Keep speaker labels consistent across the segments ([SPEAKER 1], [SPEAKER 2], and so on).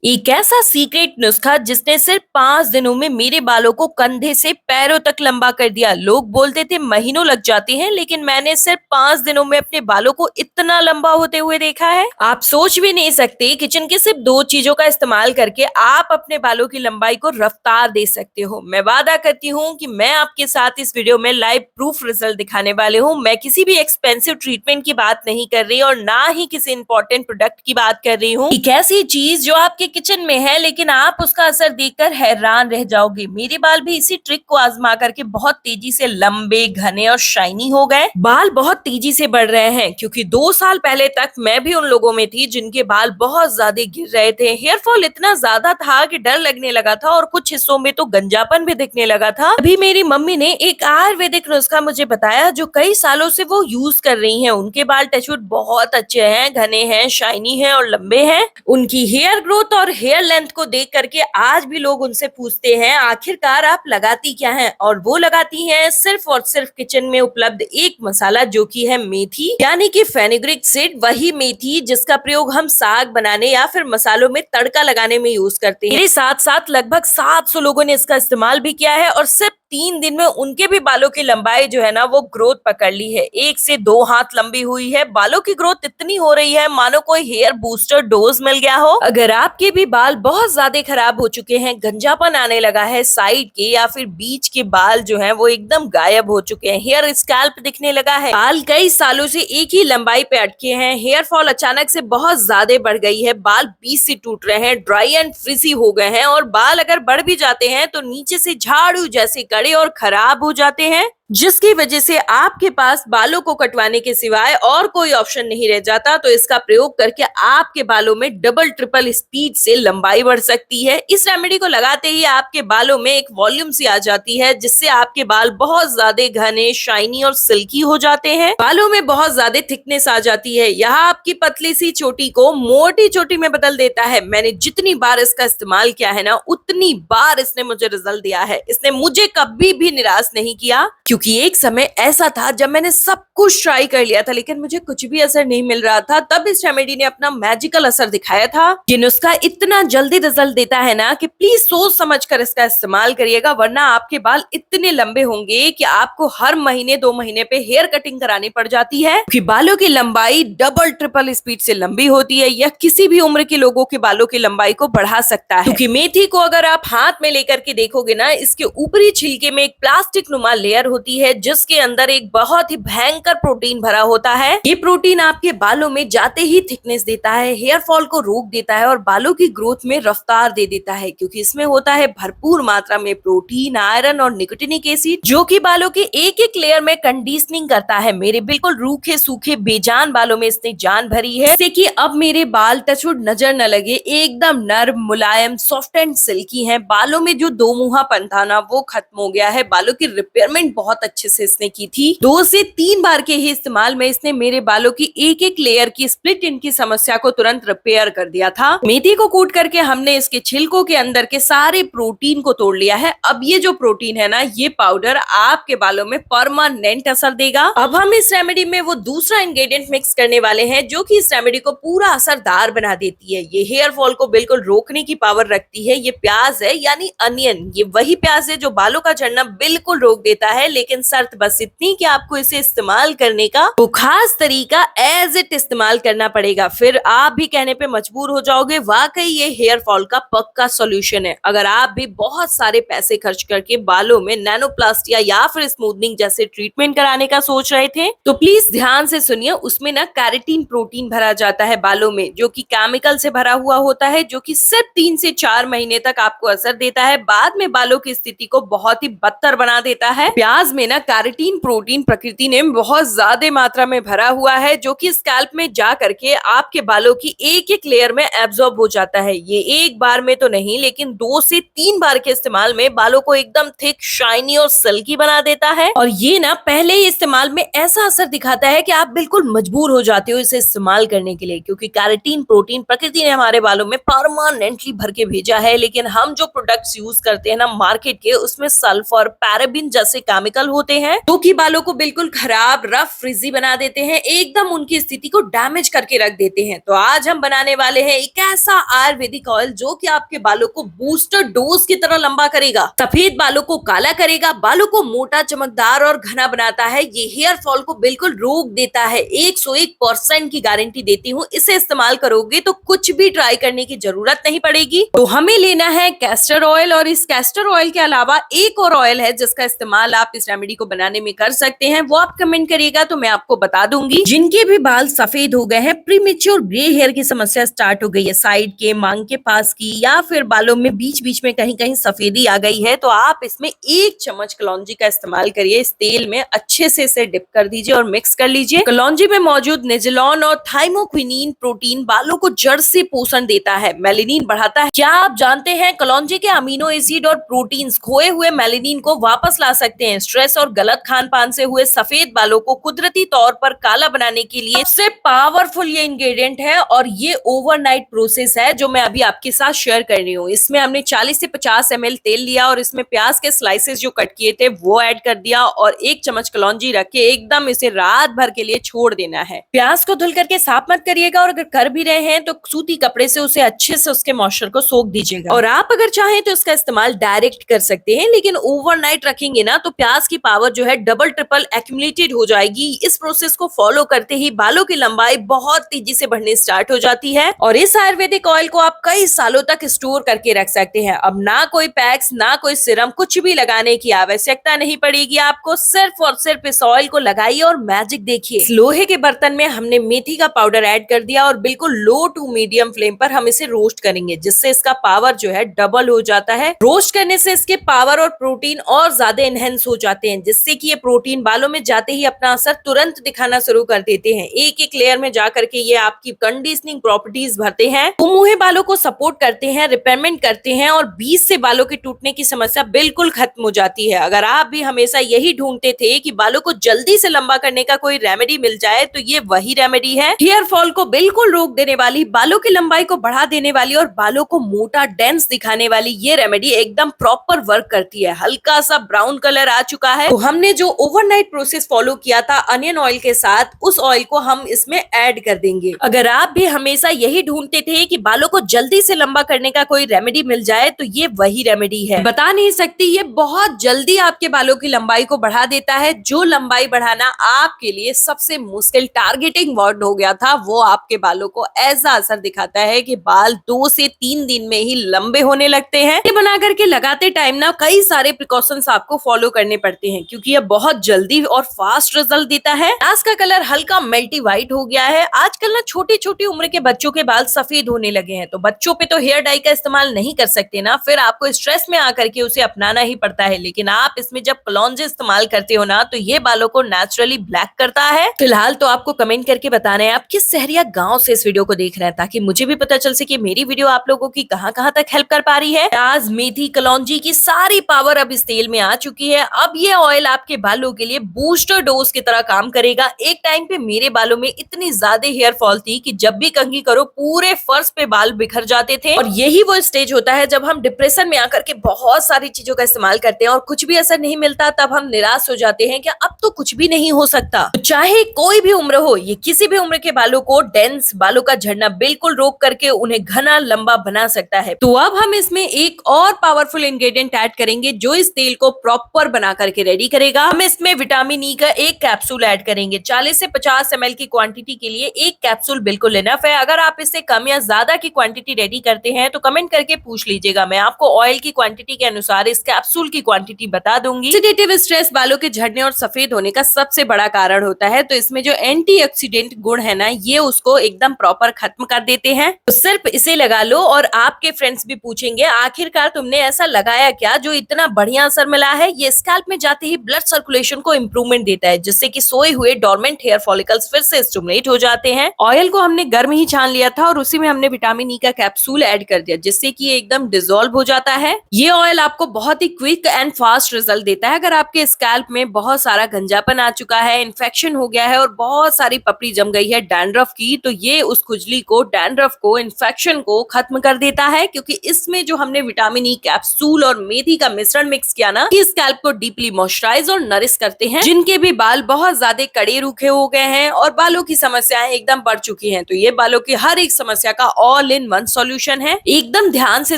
[SPEAKER 1] एक ऐसा सीक्रेट नुस्खा जिसने सिर्फ 5 दिनों में मेरे बालों को कंधे से पैरों तक लंबा कर दिया। लोग बोलते थे महीनों लग जाते हैं, लेकिन मैंने सिर्फ 5 दिनों में अपने बालों को इतना लंबा होते हुए देखा है। आप सोच भी नहीं सकते, किचन के सिर्फ 2 चीजों का इस्तेमाल करके आप अपने बालों की लंबाई को रफ्तार दे सकते हो। मैं वादा करती हूँ कि मैं आपके साथ इस वीडियो में लाइव प्रूफ रिजल्ट दिखाने वाले हूँ। मैं किसी भी एक्सपेंसिव ट्रीटमेंट की बात नहीं कर रही और ना ही किसी इंपॉर्टेंट प्रोडक्ट की बात कर रही हूँ। एक ऐसी चीज जो आपके किचन में है, लेकिन आप उसका असर देखकर हैरान रह जाओगे। मेरे बाल भी इसी ट्रिक को आजमा करके बहुत तेजी से लंबे, घने और शाइनी हो गए। बाल बहुत तेजी से बढ़ रहे हैं, क्योंकि 2 साल पहले तक मैं भी उन लोगों में थी जिनके बाल बहुत ज्यादा गिर रहे थे। हेयर फॉल इतना ज्यादा था कि डर लगने लगा था और कुछ हिस्सों में तो गंजापन भी दिखने लगा था। अभी मेरी मम्मी ने एक आयुर्वेदिक नुस्खा मुझे बताया जो कई सालों से वो यूज कर रही हैं। उनके बाल टचवुड बहुत अच्छे हैं, घने हैं, शाइनी हैं और लंबे हैं। उनकी हेयर ग्रोथ और हेयर लेंथ को देख करके आज भी लोग उनसे पूछते हैं आखिरकार आप लगाती क्या हैं, और वो लगाती हैं सिर्फ और सिर्फ किचन में उपलब्ध एक मसाला जो कि है मेथी, यानी कि फेनुग्रीक सीड। वही मेथी जिसका प्रयोग हम साग बनाने या फिर मसालों में तड़का लगाने में यूज करते हैं। मेरे साथ साथ लगभग 700 लोगों ने इसका इस्तेमाल भी किया है और सिर्फ 3 दिन में उनके भी बालों की लंबाई जो है ना वो ग्रोथ पकड़ ली है। 1 से 2 हाथ लंबी हुई है। बालों की ग्रोथ इतनी हो रही है मानो कोई हेयर बूस्टर डोज मिल गया हो। अगर आपके भी बाल बहुत ज्यादा खराब हो चुके हैं, गंजापन आने लगा है, साइड के या फिर बीच के बाल जो हैं वो एकदम गायब हो चुके हैं, हेयर स्कैल्प दिखने लगा है, बाल कई सालों से एक ही लंबाई पे अटके हैं, हेयर फॉल अचानक से बहुत ज्यादा बढ़ गई है, बाल बीच से टूट रहे हैं, ड्राई एंड फ्रिजी हो गए हैं और बाल अगर बढ़ भी जाते हैं तो नीचे से झाड़ू जैसे कड़े और खराब हो जाते हैं, जिसकी वजह से आपके पास बालों को कटवाने के सिवाय और कोई ऑप्शन नहीं रह जाता। तो इसका प्रयोग करके आपके बालों में डबल ट्रिपल स्पीड से लंबाई बढ़ सकती है। इस रेमेडी को लगाते ही आपके बालों में एक वॉल्यूम सी आ जाती है, जिससे आपके बाल बहुत ज्यादा घने, शाइनी और सिल्की हो जाते हैं। बालों में बहुत ज्यादा थिकनेस आ जाती है। यह आपकी पतली सी चोटी को मोटी चोटी में बदल देता है। मैंने जितनी बार इसका इस्तेमाल किया है ना, उतनी बार इसने मुझे रिजल्ट दिया है। इसने मुझे कभी भी निराश नहीं किया, क्योंकि एक समय ऐसा था जब मैंने सब कुछ ट्राई कर लिया था लेकिन मुझे कुछ भी असर नहीं मिल रहा था। तब इस रेमेडी ने अपना मैजिकल असर दिखाया था। ये नुस्खा इतना जल्दी रिजल्ट देता है ना कि प्लीज सोच समझ कर इसका इस्तेमाल करिएगा, वरना आपके बाल इतने लंबे होंगे कि आपको हर महीने 2 महीने पे हेयर कटिंग करानी पड़ जाती है, क्योंकि बालों की लंबाई डबल ट्रिपल स्पीड से लंबी होती है। यह किसी भी उम्र के लोगों के बालों की लंबाई को बढ़ा सकता है, क्योंकि मेथी को अगर आप हाथ में लेकर के देखोगे ना, इसके ऊपरी छिलके में एक प्लास्टिक नुमा लेयर होती है जिसके अंदर एक बहुत ही भयंकर प्रोटीन भरा होता है। ये प्रोटीन आपके बालों में जाते ही थिकनेस देता है, हेयर फॉल को रोक देता है और बालों की ग्रोथ में रफ्तार दे देता है, क्योंकि इसमें होता है भरपूर मात्रा में प्रोटीन, आयरन और निकोटिनिक एसिड, जो कि बालों के एक एक लेयर में कंडीशनिंग करता है। मेरे बिल्कुल रूखे सूखे बेजान बालों में इसने जान भरी है, जिससे कि अब मेरे बाल टचवुड नजर न लगे, एकदम नर्म, मुलायम, सॉफ्ट एंड सिल्की है। बालों में जो दो मुहापन था ना वो खत्म हो गया है। बालों की रिपेयरमेंट बहुत अच्छे से इसने की थी। 2 से 3 बार के ही इस्तेमाल में इसने मेरे बालों की एक एक लेयर की स्प्लिट एंड की समस्या को तुरंत रिपेयर कर दिया था। मेथी को कूट करके हमने इसके छिलकों के अंदर के सारे प्रोटीन को तोड़ लिया है। अब ये जो प्रोटीन है ना, ये पाउडर आपके बालों में परमानेंट असर देगा। अब हम इस रेमेडी में वो दूसरा इंग्रेडिएंट मिक्स करने वाले हैं जो कि इस रेमेडी को पूरा असरदार बना देती है। ये हेयर फॉल को बिल्कुल रोकने की पावर रखती है। ये प्याज है, यानी अनियन। ये वही प्याज है जो बालों का झड़ना बिल्कुल रोक देता है, लेकिन शर्त बस इतनी कि आपको इसे इस्तेमाल करने का वो खास तरीका एज इट इस्तेमाल करना पड़ेगा। फिर आप भी कहने पे मजबूर हो जाओगे, वाकई ये हेयर फॉल का पक्का सॉल्यूशन है। अगर आप भी बहुत सारे पैसे खर्च करके बालों में नैनोप्लास्टिया या फिर स्मूथनिंग जैसे ट्रीटमेंट कराने का सोच रहे थे, तो प्लीज ध्यान से सुनिए। उसमें ना कैरेटीन प्रोटीन भरा जाता है बालों में, जो कि केमिकल से भरा हुआ होता है, जो कि सिर्फ 3 से 4 महीने तक आपको असर देता है। बाद में बालों की स्थिति को बहुत ही बदतर बना देता है। प्याज में ना कैरेटीन प्रोटीन प्रकृति ने बहुत ज्यादा मात्रा में भरा हुआ है, जो कि स्कैल्प में जा करके आपके बालों की एक एक लेयर में एब्जॉर्ब हो जाता है। ये एक बार में तो नहीं, लेकिन 2 से 3 बार के इस्तेमाल में बालों को एकदम थिक, शाइनी और सिल्की बना देता है। और ये ना पहले ही इस्तेमाल में ऐसा असर दिखाता है कि आप बिल्कुल मजबूर हो जाते हो इसे इस्तेमाल करने के लिए, क्योंकि कैरेटीन प्रोटीन प्रकृति ने हमारे बालों में परमानेंटली भर के भेजा है। लेकिन हम जो प्रोडक्ट्स यूज करते हैं ना मार्केट के, उसमें सल्फर, पैराबिन जैसे केमिकल केमिकल होते हैं जो कि बालों को बिल्कुल खराब, रफ, फ्रिजी बना देते हैं, एकदम उनकी स्थिति को डैमेज करके रख देते हैं। तो आज हम बनाने वाले हैं एक ऐसा आयुर्वेदिक ऑयल जो कि आपके बालों को बूस्टर डोज की तरह लंबा करेगा, सफेद बालों को काला करेगा, बालों को मोटा, चमकदार और घना बनाता है। ये हेयर फॉल को बिल्कुल रोक देता है। 101% की गारंटी देती हूँ। इसे इस्तेमाल करोगे तो कुछ भी ट्राई करने की जरूरत नहीं पड़ेगी। तो हमें लेना है कैस्टर ऑयल, और इस कैस्टर ऑयल के अलावा एक और ऑयल है जिसका इस्तेमाल आप इस रेमेडी को बनाने में कर सकते हैं। वो आप कमेंट करिएगा तो मैं आपको बता दूंगी। जिनके भी बाल सफेद हो गए हैं, प्रीमेच्योर ग्रे हेयर की समस्या स्टार्ट हो गई है, साइड के, मांग के पास की, या फिर बालों में बीच बीच में कहीं कहीं सफेदी आ गई है, तो आप इसमें 1 चम्मच कलौंजी का इस्तेमाल करिए। इस तेल में अच्छे से इसे डिप कर दीजिए और मिक्स कर लीजिए। कलौंजी में मौजूद निजोलॉन और थाइमोक्विनिन प्रोटीन बालों को जड़ से पोषण देता है, मेलेनिन बढ़ाता है। क्या आप जानते हैं कलौंजी के अमीनो एसिड और प्रोटीन्स खोए हुए मेलेनिन को वापस ला सकते हैं। स्ट्रेस और गलत खान पान से हुए सफेद बालों को कुदरती तौर पर काला बनाने के लिए सबसे पावरफुल ये इंग्रेडिएंट है, और ये ओवरनाइट प्रोसेस है जो मैं अभी आपके साथ शेयर कर रही हूँ। इसमें हमने 40 से 50 ml तेल लिया और इसमें प्याज के स्लाइसेस जो कट किए थे वो ऐड कर दिया, और 1 चम्मच कलौंजी रख के एकदम इसे रात भर के लिए छोड़ देना है। प्याज को धुल करके साफ मत करिएगा, और अगर कर भी रहे हैं तो सूती कपड़े से उसे अच्छे से उसके मॉइस्चर को सोख दीजिएगा। और आप अगर चाहें तो इसका इस्तेमाल डायरेक्ट कर सकते हैं, लेकिन ओवरनाइट रखेंगे ना तो प्याज की पावर जो है डबल ट्रिपल एक्यूमुलेटेड हो जाएगी। इस प्रोसेस को फॉलो करते ही बालों की लंबाई बहुत तेजी से बढ़ने स्टार्ट हो जाती है, और इस आयुर्वेदिक ऑयल को आप कई सालों तक स्टोर करके रख सकते हैं। अब ना कोई पैक्स, ना कोई सिरम, कुछ भी लगाने की आवश्यकता नहीं पड़ेगी आपको। सिर्फ और सिर्फ इस ऑयल को लगाइए और मैजिक देखिए। लोहे के बर्तन में हमने मेथी का पाउडर ऐड कर दिया और बिल्कुल लो टू मीडियम फ्लेम पर हम इसे रोस्ट करेंगे, जिससे इसका पावर जो है डबल हो जाता है। रोस्ट करने से इसके पावर और प्रोटीन और ज्यादा एनहेंस हो जाते हैं, जिससे कि ये प्रोटीन बालों में जाते ही अपना असर तुरंत दिखाना शुरू कर देते हैं। एक एक लेयर में जाकर के ये आपकी कंडीशनिंग प्रॉपर्टीज भरते हैं, मुंहे बालों को सपोर्ट करते हैं, रिपेयरमेंट करते हैं, और बीच से बालों के टूटने की समस्या बिल्कुल खत्म हो जाती है। अगर आप भी हमेशा यही ढूंढते थे कि बालों को जल्दी से लंबा करने का कोई रेमेडी मिल जाए, तो ये वही रेमेडी है। हेयर फॉल को बिल्कुल रोक देने वाली, बालों की लंबाई को बढ़ा देने वाली और बालों को मोटा डेंस दिखाने वाली ये रेमेडी एकदम प्रॉपर वर्क करती है। हल्का सा ब्राउन कलर आ चुका है, तो हमने जो ओवरनाइट प्रोसेस फॉलो किया था अनियन ऑयल के साथ, उस ऑयल को हम इसमें ऐड कर देंगे। अगर आप भी हमेशा यही ढूंढते थे कि बालों को जल्दी से लंबा करने का कोई रेमेडी मिल जाए, तो ये वही रेमेडी है। बता नहीं सकती, ये बहुत जल्दी आपके बालों की लंबाई को बढ़ा देता है। जो लंबाई बढ़ाना आपके लिए सबसे मुश्किल टारगेटिंग वर्ड हो गया था, वो आपके बालों को ऐसा असर दिखाता है कि बाल 2 से 3 दिन में ही लंबे होने लगते हैं। ये बना करके लगाते टाइम ना कई सारे प्रिकॉशंस आपको फॉलो करने पड़ते हैं, क्योंकि ये बहुत जल्दी और फास्ट रिजल्ट देता है। आज का कलर हल्का मेल्टी व्हाइट हो गया है। आजकल ना छोटी छोटी उम्र के बच्चों के बाल सफेद होने लगे हैं, तो बच्चों पे तो हेयर डाई का इस्तेमाल नहीं कर सकते ना, फिर आपको स्ट्रेस में आकर के उसे अपनाना ही पड़ता है। लेकिन आप इसमें जब कलौंजी इस्तेमाल करते हो ना, तो ये बालों को नेचुरली ब्लैक करता है। फिलहाल तो आपको कमेंट करके बताना है आप किस शहर या गांव से इस वीडियो को देख रहे हैं, ताकि मुझे भी पता चल सके मेरी वीडियो आप लोगों की कहां कहां तक हेल्प कर पा रही है। प्याज, मेथी, कलौंजी की सारी पावर अब इस तेल में आ चुकी है। अब ये ऑयल आपके बालों के लिए बूस्टर डोज की तरह काम करेगा। एक टाइम पे मेरे बालों में इतनी ज्यादा हेयर फॉल थी कि जब भी कंघी करो पूरे फर्श पे बाल बिखर जाते थे, और यही वो स्टेज होता है जब हम डिप्रेशन में आकर के बहुत सारी चीजों का इस्तेमाल करते हैं और कुछ भी असर नहीं मिलता, तब हम निराश हो जाते हैं कि अब तो कुछ भी नहीं हो सकता। तो चाहे कोई भी उम्र हो, ये किसी भी उम्र के बालों को, डेंस बालों का झड़ना बिल्कुल रोक करके उन्हें घना लंबा बना सकता है। तो अब हम इसमें एक और पावरफुल इंग्रेडिएंट ऐड करेंगे जो इस तेल को प्रॉपर बना करके रेडी करेगा। हम इसमें विटामिन ई का एक कैप्सूल ऐड करेंगे। 40 से 50 ml की क्वांटिटी के लिए एक कैप्सूल बिल्कुल इनफ है। अगर आप इससे कम या ज्यादा की क्वांटिटी रेडी करते हैं तो कमेंट करके पूछ लीजिएगा, मैं आपको ऑयल की क्वांटिटी के अनुसार इस कैप्सूल की क्वांटिटी बता दूंगी। ऑक्सीडेटिव स्ट्रेस बालों के झड़ने और सफेद होने का सबसे बड़ा कारण होता है, तो इसमें जो एंटीऑक्सीडेंट गुण है ना, ये उसको एकदम प्रॉपर खत्म कर देते हैं। तो सिर्फ इसे लगा लो और आपके फ्रेंड्स भी पूछेंगे आखिरकार तुमने ऐसा लगाया क्या जो इतना बढ़िया असर मिला है। ये स्कैल्प में जाते ही ब्लड सर्कुलेशन को इम्प्रूवमेंट देता है, जिससे कि सोए हुए डोरमेंट हेयर फॉलिकल्स फिर से स्टिमुलेट हो जाते हैं। ऑयल को हमने गर्म ही छान लिया था और उसी में हमने विटामिन ई का कैप्सूल ऐड कर दिया, जिससे कि ये एकदम डिसॉल्व हो जाता है। ये ऑयल आपको बहुत ही क्विक एंड फास्ट रिजल्ट देता है। अगर आपके स्कैल्प में बहुत सारा गंजापन आ चुका है, इन्फेक्शन हो गया है और बहुत सारी पपड़ी जम गई है डैंड्रफ की, तो ये उस खुजली को, डैंड्रफ को, इन्फेक्शन को खत्म कर देता है, क्योंकि इसमें जो हमने विटामिन ई कैप्सूल और मेथी का मिश्रण मिक्स किया ना, ये स्कैल्प को डीपली डिमॉइस्चराइज और नरिश करते हैं। जिनके भी बाल बहुत ज्यादा कड़े रूखे हो गए हैं और बालों की समस्याएं एकदम बढ़ चुकी हैं, तो ये बालों की हर एक समस्या का ऑल इन वन सॉल्यूशन है। एकदम ध्यान से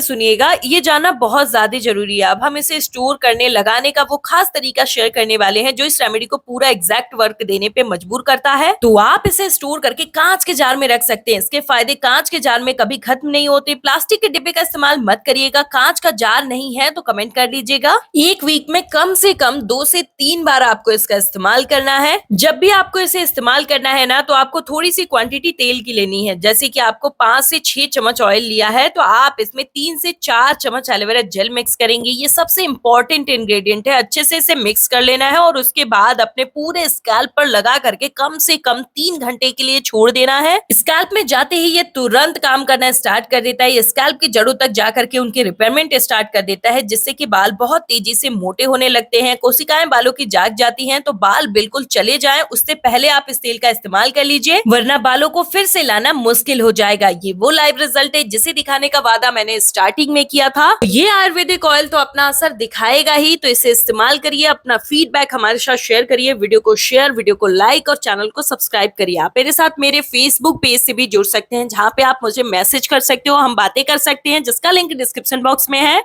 [SPEAKER 1] सुनिएगा, ये जानना बहुत ज्यादा जरूरी है। अब हम इसे स्टोर करने लगाने का वो खास तरीका शेयर करने वाले हैं जो इस रेमेडी को पूरा एग्जैक्ट वर्क देने पे मजबूर करता है। तो आप इसे स्टोर करके कांच के जार में रख सकते हैं। इसके फायदे कांच के जार में कभी खत्म नहीं होते। प्लास्टिक के डिब्बे का इस्तेमाल मत करिएगा। कांच का जार नहीं है तो कमेंट कर लीजिएगा। एक वीक में कम से कम 2 से 3 बार आपको इसका इस्तेमाल करना है। जब भी आपको इसे इस्तेमाल करना है ना, तो आपको थोड़ी सी क्वांटिटी तेल की लेनी है। जैसे कि आपको 5 से 6 चम्मच ऑयल लिया है, तो आप इसमें 3 से 4 चम्मच एलोवेरा जेल मिक्स करेंगे। ये सबसे इंपॉर्टेंट इंग्रेडिएंट है। अच्छे से इसे मिक्स कर लेना है और उसके बाद अपने पूरे स्कैल्प पर लगा करके कम से कम 3 घंटे के लिए छोड़ देना है। स्कैल्प में जाते ही ये तुरंत काम करना स्टार्ट कर देता है। ये स्कैल्प की जड़ों तक जा करके उनकी रिपेयरमेंट स्टार्ट कर देता है, जिससे कि बाल बहुत तेजी से मोटे होने लगते हैं। कोशिकाएं बालों की जाग जाती हैं, तो बाल बिल्कुल चले जाएं उससे पहले आप इस तेल का इस्तेमाल कर लीजिए, वरना बालों को फिर से लाना मुश्किल हो जाएगा। ये वो लाइव रिजल्ट है जिसे दिखाने का वादा मैंने स्टार्टिंग में किया था। ये आयुर्वेदिक ऑयल तो अपना असर दिखाएगा ही, तो इसे इस्तेमाल करिए। अपना फीडबैक हमारे साथ शेयर करिए। वीडियो को शेयर, वीडियो को लाइक और चैनल को सब्सक्राइब करिए। आप मेरे साथ मेरे फेसबुक पेज से भी जुड़ सकते हैं, जहाँ पे आप मुझे मैसेज कर सकते हो, हम बातें कर सकते हैं, जिसका लिंक डिस्क्रिप्शन बॉक्स में है।